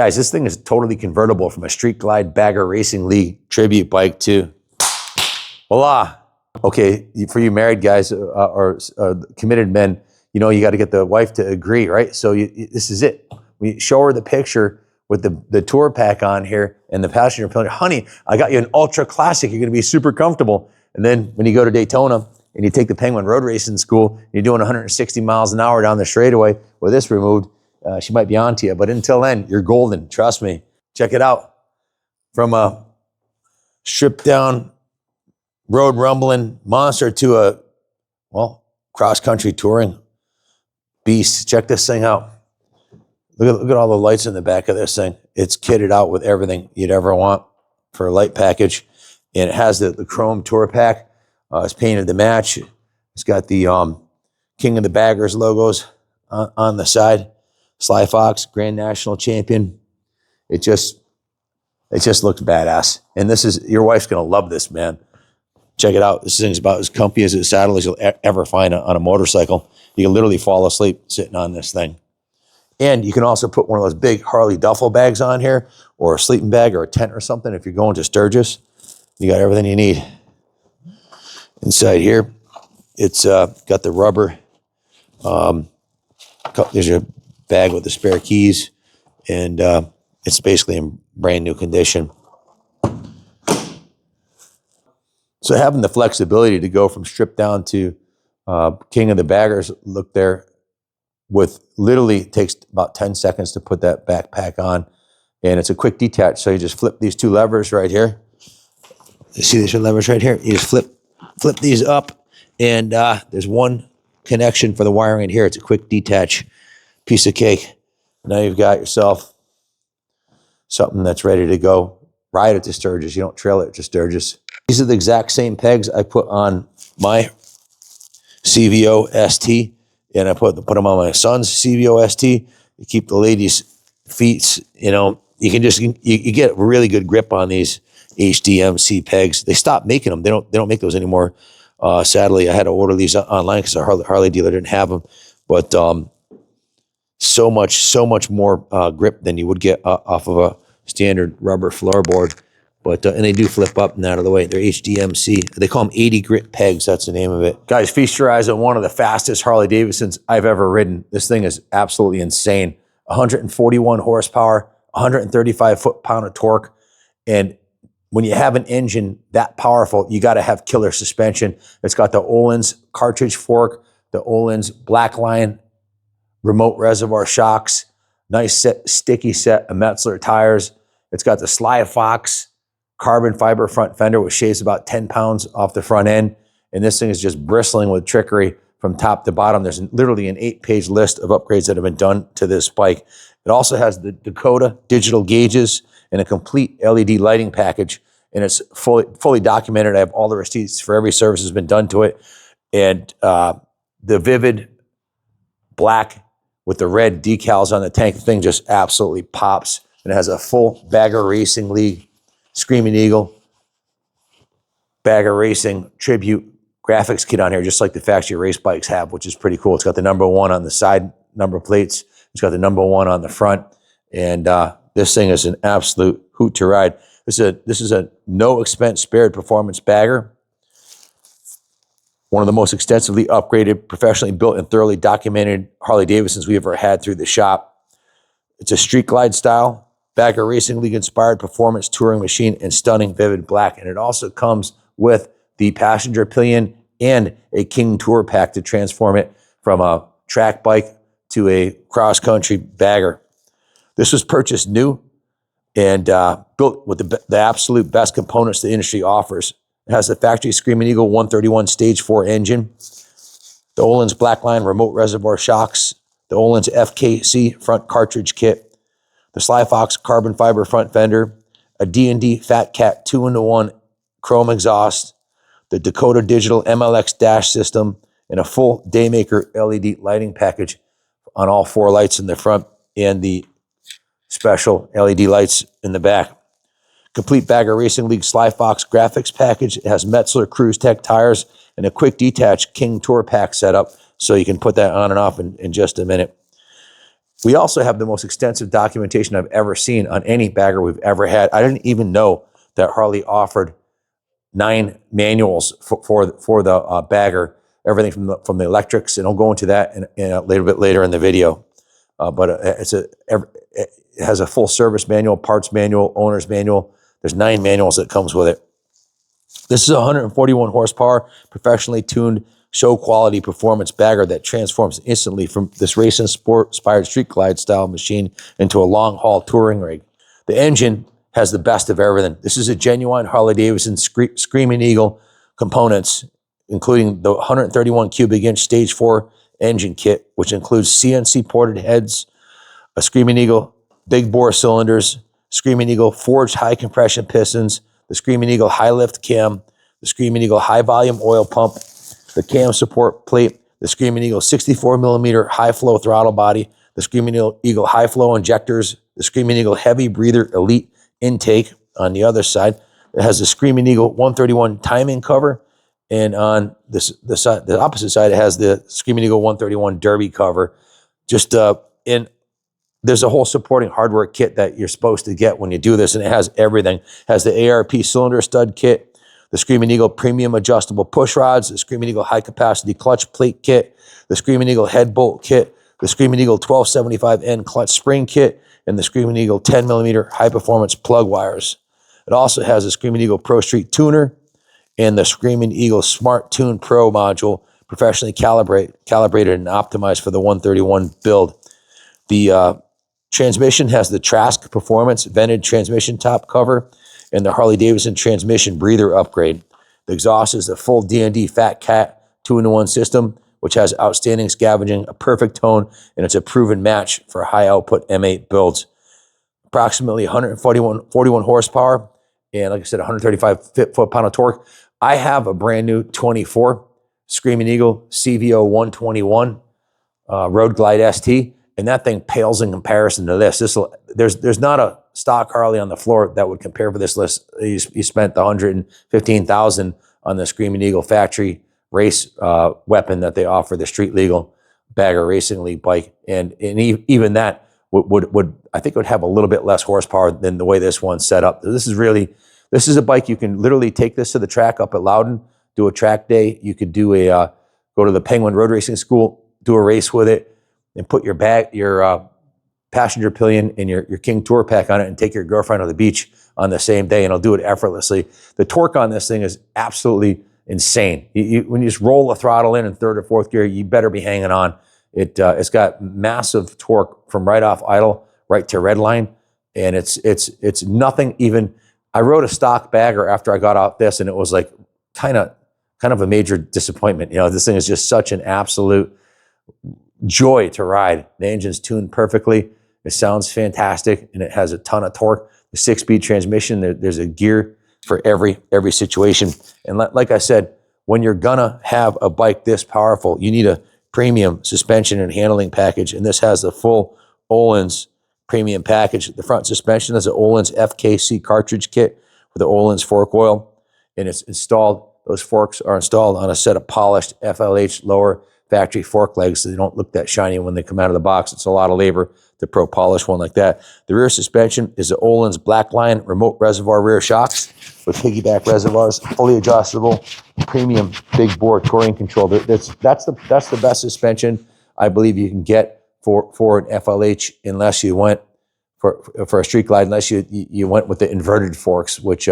Guys, this thing is totally convertible from a Street Glide Bagger Racing League tribute bike to voila. Okay, for you married guys or committed men, you know, you got to get the wife to agree, right? So this is it. We show her the picture with the tour pack on here and the passenger pillar. Honey, I got you an ultra classic. You're going to be super comfortable. And then when you go to Daytona and you take the Penguin Road Racing School, and you're doing 160 miles an hour down the straightaway with this removed, she might be on to you. But until then, you're golden. Trust me. Check it out. From a stripped down road rumbling monster to a, well, cross-country touring beast. Check this thing out. Look at all the lights in the back of this thing. It's kitted out with everything you'd ever want for a light package. And it has the chrome tour pack. It's painted to match. It's got the King of the Baggers logos on the side. SlyFox, Grand National Champion. It just looks badass. And this is, your wife's gonna love this, man. Check it out. This thing's about as comfy as a saddle as you'll ever find on a motorcycle. You can literally fall asleep sitting on this thing. And you can also put one of those big Harley duffel bags on here, or a sleeping bag or a tent or something if you're going to Sturgis. You got everything you need. Inside here, it's got the rubber. There's your bag with the spare keys, and it's basically in brand new condition. So having the flexibility to go from stripped down to King of the Baggers look there, with literally takes about 10 seconds to put that backpack on, and it's a quick detach. So you just flip these two levers right here. You see these levers right here? You just flip these up, and there's one connection for the wiring in here. It's a quick detach piece of cake. Now you've got yourself something that's ready to go. Ride it to Sturgis. You don't trail it to Sturgis. These are the exact same pegs I put on my CVO ST, and I put them on my son's CVO ST. You keep the ladies' feet, you know, you can just, you get really good grip on these HDMC pegs. They stopped making them. They don't make those anymore. Sadly, I had to order these online because our Harley dealer didn't have them. But so much more grip than you would get off of a standard rubber floorboard. But and they do flip up and out of the way. They're HDMC. They call them 80 grit pegs. That's the name of it. Guys, feast your eyes on one of the fastest Harley-Davidsons I've ever ridden. This thing is absolutely insane. 141 horsepower, 135 foot-pound of torque. And when you have an engine that powerful, you got to have killer suspension. It's got the Ohlins cartridge fork, the Ohlins Blackline remote reservoir shocks, nice sticky set of Metzeler tires. It's got the SlyFox carbon fiber front fender, which shaves about 10 pounds off the front end. And this thing is just bristling with trickery from top to bottom. There's literally an 8-page list of upgrades that have been done to this bike. It also has the Dakota digital gauges and a complete LED lighting package. And it's fully documented. I have all the receipts for every service that's been done to it. And the vivid black with the red decals on the tank, the thing just absolutely pops. And it has a full Bagger Racing League Screamin Eagle Bagger Racing tribute graphics kit on here, just like the factory race bikes have, which is pretty cool. It's got the #1 on the side number plates. It's got the #1 on the front. And this thing is an absolute hoot to ride. This is a no expense spared performance bagger. One of the most extensively upgraded, professionally built, and thoroughly documented Harley-Davidsons we ever had through the shop. It's a Street Glide style, Bagger Racing League inspired performance touring machine in stunning vivid black. And it also comes with the passenger pillion and a King Tour Pack to transform it from a track bike to a cross-country bagger. This was purchased new and built with the absolute best components the industry offers. It has the factory Screamin Eagle 131 Stage 4 engine, the Ohlins Blackline remote reservoir shocks, the Ohlins FKC front cartridge kit, the SlyFox carbon fiber front fender, a D&D Fat Cat 2-in-1 chrome exhaust, the Dakota Digital MLX dash system, and a full Daymaker LED lighting package on all 4 lights in the front and the special LED lights in the back. Complete Bagger Racing League SlyFox graphics package. It has Metzeler Cruisetec tires and a Quick-detach King Tour Pack setup, so you can put that on and off in just a minute. We also have the most extensive documentation I've ever seen on any bagger we've ever had. I didn't even know that Harley offered 9 manuals for the bagger, everything from the electrics, and I'll go into that in a little bit later in the video. But it has a full service manual, parts manual, owner's manual. There's 9 manuals that comes with it. This is a 141 horsepower, professionally tuned, show quality performance bagger that transforms instantly from this racing sport inspired street glide style machine into a long haul touring rig. The engine has the best of everything. This is a genuine Harley-Davidson Screamin Eagle components, including the 131 cubic inch stage 4 engine kit, which includes CNC ported heads, a Screamin Eagle big bore cylinders, Screamin Eagle forged high compression pistons, the Screamin Eagle high lift cam, the Screamin Eagle high volume oil pump, the cam support plate, the Screamin Eagle 64 millimeter high flow throttle body, the Screamin Eagle high flow injectors, the Screamin Eagle heavy breather elite intake on the other side. It has the Screamin Eagle 131 timing cover, and on the opposite side, it has the Screamin Eagle 131 derby cover. There's a whole supporting hardware kit that you're supposed to get when you do this, and it has everything. It has the ARP cylinder stud kit, the Screamin Eagle premium adjustable push rods, the Screamin Eagle high capacity clutch plate kit, the Screamin Eagle head bolt kit, the Screamin Eagle 1275N clutch spring kit, and the Screamin Eagle 10 millimeter high performance plug wires. It also has a Screamin Eagle Pro Street tuner and the Screamin Eagle Smart Tune Pro module, professionally calibrated and optimized for the 131 build. The transmission has the Trask Performance vented transmission top cover and the Harley-Davidson transmission breather upgrade. The exhaust is the full D&D Fat Cat 2-in-1 system, which has outstanding scavenging, a perfect tone, and it's a proven match for high output M8 builds. Approximately 141 horsepower, and like I said, 135 foot-pound of torque. I have a brand new 24 Screamin Eagle CVO 121 Road Glide ST, and that thing pales in comparison to this. There's not a stock Harley on the floor that would compare for this list. You spent the $115,000 on the Screamin Eagle factory race weapon that they offer, the street legal bagger racing league bike, and even that would I think would have a little bit less horsepower than the way this one's set up. This is a bike you can literally take this to the track up at Loudon, do a track day. You could do go to the Penguin Road Racing School, do a race with it, and put your passenger pillion and your King Tour Pack on it and take your girlfriend to the beach on the same day, and it'll do it effortlessly. The torque on this thing is absolutely insane. When you just roll the throttle in third or fourth gear, you better be hanging on. It's got massive torque from right off idle right to red line, and it's nothing even. I rode a stock bagger after I got off this, and it was like kind of a major disappointment. You know, this thing is just such an absolute joy to ride. The engine's tuned perfectly. It sounds fantastic, and it has a ton of torque. The 6-speed transmission, there's a gear for every situation. And like I said, when you're gonna have a bike this powerful, you need a premium suspension and handling package, and this has the full Ohlins premium package. The front suspension is an Ohlins FKC cartridge kit with the Ohlins fork oil, and it's installed. Those forks are installed on a set of polished FLH lower factory fork legs, so they don't look that shiny when they come out of the box. It's a lot of labor to pro polish one like that. The rear suspension is the Ohlins Blackline remote reservoir rear shocks with piggyback reservoirs, fully adjustable, premium big bore touring control. That's the best suspension I believe you can get for an FLH, unless you went for a street glide, unless you went with the inverted forks, which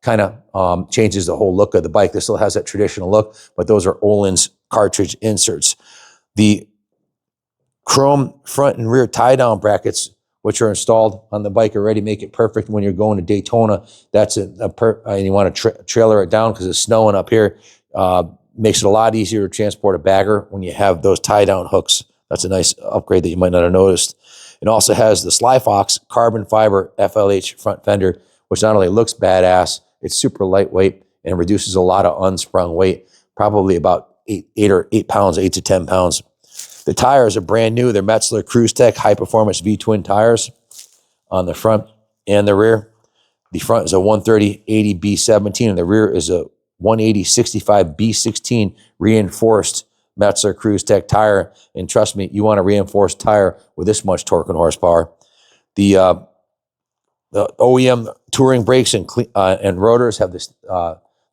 kind of changes the whole look of the bike. This still has that traditional look, but those are Ohlins cartridge inserts. The chrome front and rear tie-down brackets, which are installed on the bike, already make it perfect when you're going to Daytona. That's and you want to trailer it down because it's snowing up here. Makes it a lot easier to transport a bagger when you have those tie-down hooks. That's a nice upgrade that you might not have noticed. It also has the SlyFox carbon fiber FLH front fender, which not only looks badass, it's super lightweight and reduces a lot of unsprung weight, probably about 8 to 10 pounds. The tires are brand new. They're Metzeler Cruisetec high performance V-twin tires on the front and the rear. The front is a 130/80 B17 and the rear is a 180/65 B16 reinforced Metzeler Cruisetec tire. And trust me, you want a reinforced tire with this much torque and horsepower. The OEM touring brakes and rotors have this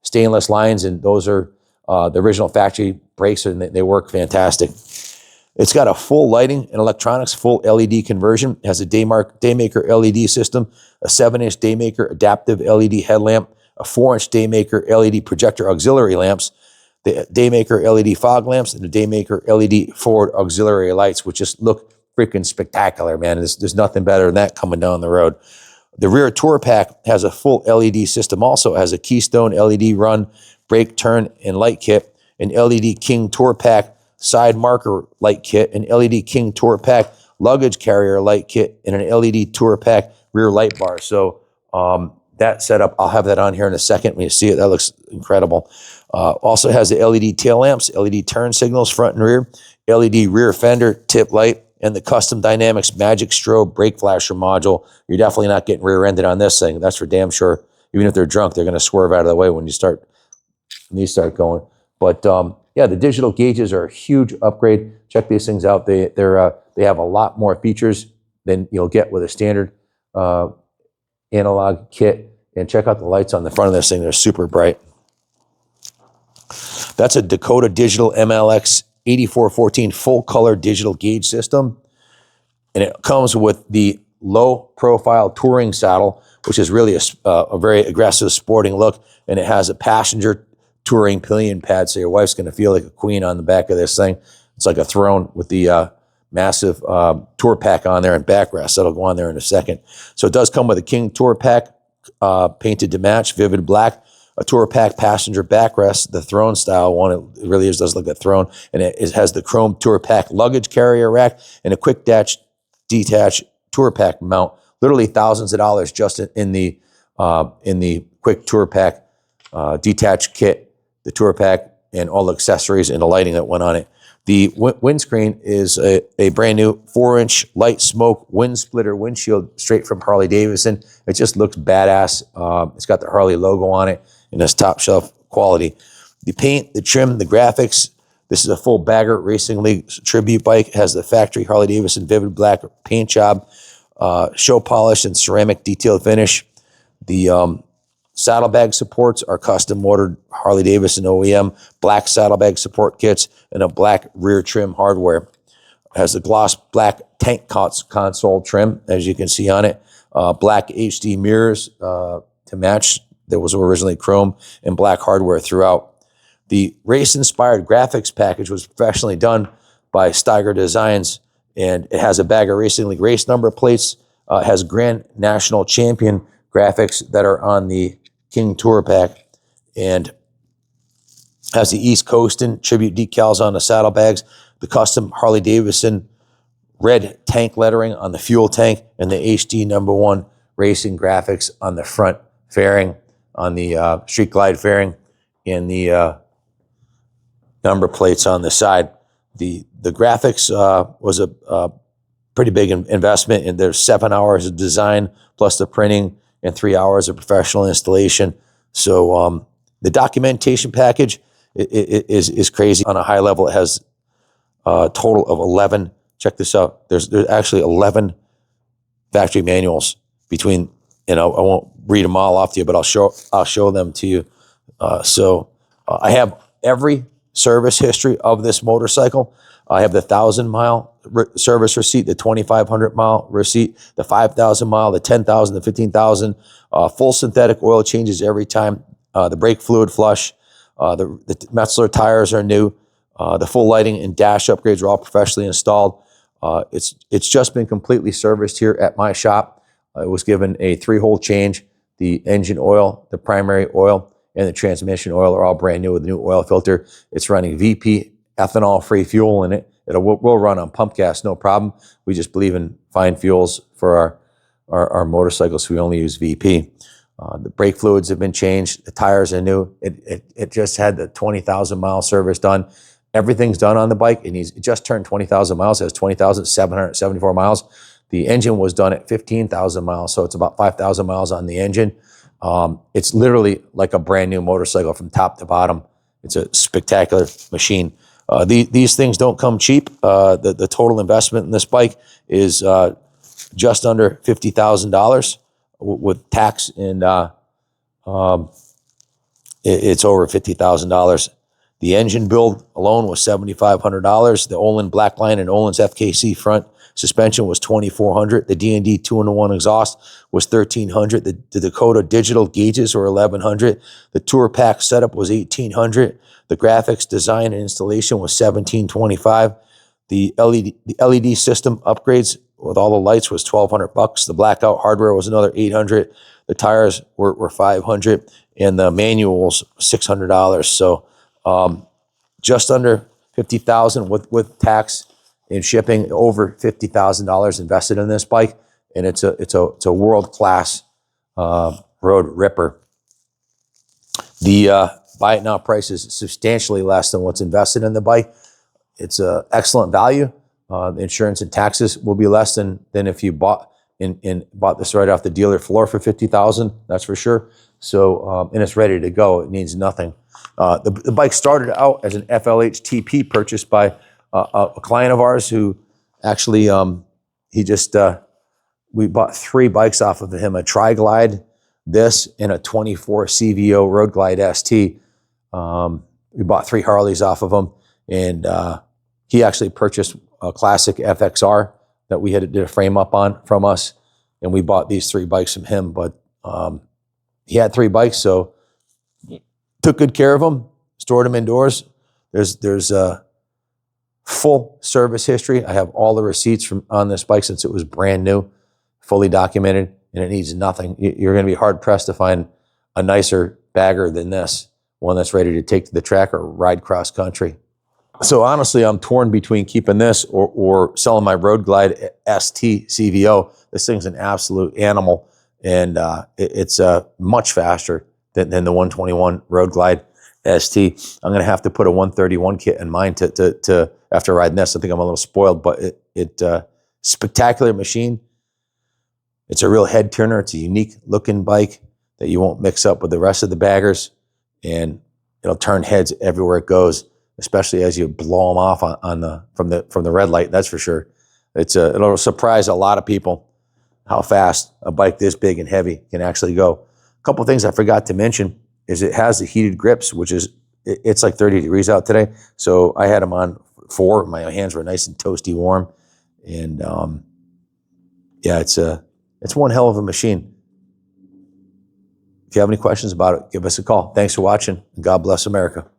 stainless lines, and those are the original factory brakes, and they work fantastic. It's got a full lighting and electronics, full LED conversion. It has a Daymaker LED system, a 7-inch Daymaker Adaptive LED headlamp, a 4-inch Daymaker LED projector auxiliary lamps, the Daymaker LED fog lamps, and the Daymaker LED forward auxiliary lights, which just look freaking spectacular, man. There's nothing better than that coming down the road. The rear tour pack has a full LED system also. It has a Keystone LED run, brake, turn, and light kit, an LED King Tour Pack side marker light kit, an LED King Tour Pack luggage carrier light kit, and an LED Tour Pack rear light bar. So that setup, I'll have that on here in a second. When you see it, that looks incredible. Also has the LED tail lamps, LED turn signals front and rear, LED rear fender tip light, and the Custom Dynamics Magic Strobe brake flasher module. You're definitely not getting rear-ended on this thing. That's for damn sure. Even if they're drunk, they're going to swerve out of the way when these start going. But yeah, the digital gauges are a huge upgrade. Check these things out. They have a lot more features than you'll get with a standard analog kit. And check out the lights on the front of this thing. They're super bright. That's a Dakota Digital MLX-8414 full color digital gauge system. And it comes with the low profile touring saddle, which is really a very aggressive sporting look. And it has a passenger touring pillion pad, so your wife's going to feel like a queen on the back of this thing. It's like a throne with the massive tour pack on there and backrest. That'll go on there in a second. So it does come with a King Tour Pack painted to match, vivid black, a Tour Pack passenger backrest, the throne style one. It really does look like a throne. And it has the chrome Tour Pack luggage carrier rack and a Quick-detach Tour Pack mount. Literally thousands of dollars just in the Quick Tour Pack detached kit, the Tour Pack, and all the accessories and the lighting that went on it. The windscreen is a brand new 4-inch light smoke wind splitter windshield straight from Harley-Davidson. It just looks badass. It's got the Harley logo on it, and it's top shelf quality. The paint, the trim, the graphics. This is a full Bagger Racing League tribute bike. It has the factory Harley-Davidson vivid black paint job, show polish and ceramic detailed finish. The saddlebag supports are custom ordered Harley-Davidson OEM black saddlebag support kits and a black rear trim hardware. It has the gloss black tank console trim, as you can see on it. Black HD mirrors to match. There was originally chrome and black hardware throughout. The race-inspired graphics package was professionally done by Steiger Designs, and it has a Bagger Racing League race number plates. It has Grand National Champion graphics that are on the King Tour Pack, and has the East Coastin tribute decals on the saddlebags, the custom Harley-Davidson red tank lettering on the fuel tank, and the HD #1 racing graphics on the front fairing, on the Street Glide fairing, and the number plates on the side. The graphics was a pretty big investment, and there's 7 hours of design plus the printing and 3 hours of professional installation. So the documentation package is crazy. On a high level, it has a total of 11. Check this out. There's actually 11 factory manuals between. I won't read them all off to you, but I'll show them to you. I have every service history of this motorcycle. I have the 1,000-mile service receipt, the 2,500-mile receipt, the 5,000-mile, the 10,000, the 15,000. Full synthetic oil changes every time. The brake fluid flush. The Metzeler tires are new. The full lighting and dash upgrades are all professionally installed. It's just been completely serviced here at my shop. It was given a 3-hole change. The engine oil, the primary oil, and the transmission oil are all brand new with a new oil filter. It's running VP ethanol-free fuel in it. We'll run on pump gas, no problem. We just believe in fine fuels for our motorcycles, so we only use VP. The brake fluids have been changed. The tires are new. It just had the 20,000-mile service done. Everything's done on the bike, and it just turned 20,000 miles. It has 20,774 miles. The engine was done at 15,000 miles, so it's about 5,000 miles on the engine. It's literally like a brand new motorcycle from top to bottom. It's a spectacular machine. These things don't come cheap. The total investment in this bike is just under $50,000 with tax, and it's over $50,000. The engine build alone was $7,500. The Ohlins Blackline and Ohlins FKC front suspension was $2,400. The D&D 2-in-1 exhaust was $1,300. The Dakota Digital gauges were $1,100. The Tour Pack setup was $1,800. The graphics design and installation was $1,725. The LED system upgrades with all the lights was $1,200. The blackout hardware was another $800. The tires were $500, and the manuals $600. So just under $50,000 with tax and shipping, over $50,000 invested in this bike, and it's a world-class road ripper. The buy it now price is substantially less than what's invested in the bike. It's an excellent value. Insurance and taxes will be less than if you bought this right off the dealer floor for $50,000. That's for sure. So and it's ready to go. It needs nothing. The bike started out as an FLH TP purchased by a client of ours who actually we bought 3 bikes off of him: a Tri-Glide, this, and a 24 CVO Road Glide ST. We bought 3 Harleys off of him, and he actually purchased a classic FXR that we did a frame up on from us, and we bought these 3 bikes from him. But he had 3 bikes, so took good care of them, stored them indoors. There's a full service history. I have all the receipts on this bike since it was brand new, fully documented, and it needs nothing. You're going to be hard pressed to find a nicer bagger than this, one that's ready to take to the track or ride cross country. So honestly, I'm torn between keeping this or selling my Road Glide ST CVO. This thing's an absolute animal, and it's much faster than the 121 Road Glide ST. I'm going to have to put a 131 kit in mine to after riding this. I think I'm a little spoiled, but it's spectacular machine. It's a real head turner. It's a unique looking bike that you won't mix up with the rest of the baggers, and it'll turn heads everywhere it goes, especially as you blow them off from the red light. That's for sure. It'll surprise a lot of people how fast a bike this big and heavy can actually go. A couple of things I forgot to mention is it has the heated grips, which is it's like 30 degrees out today, so I had them on 4. My hands were nice and toasty warm, and yeah, it's one hell of a machine. If you have any questions about it, give us a call. Thanks for watching, and God bless America.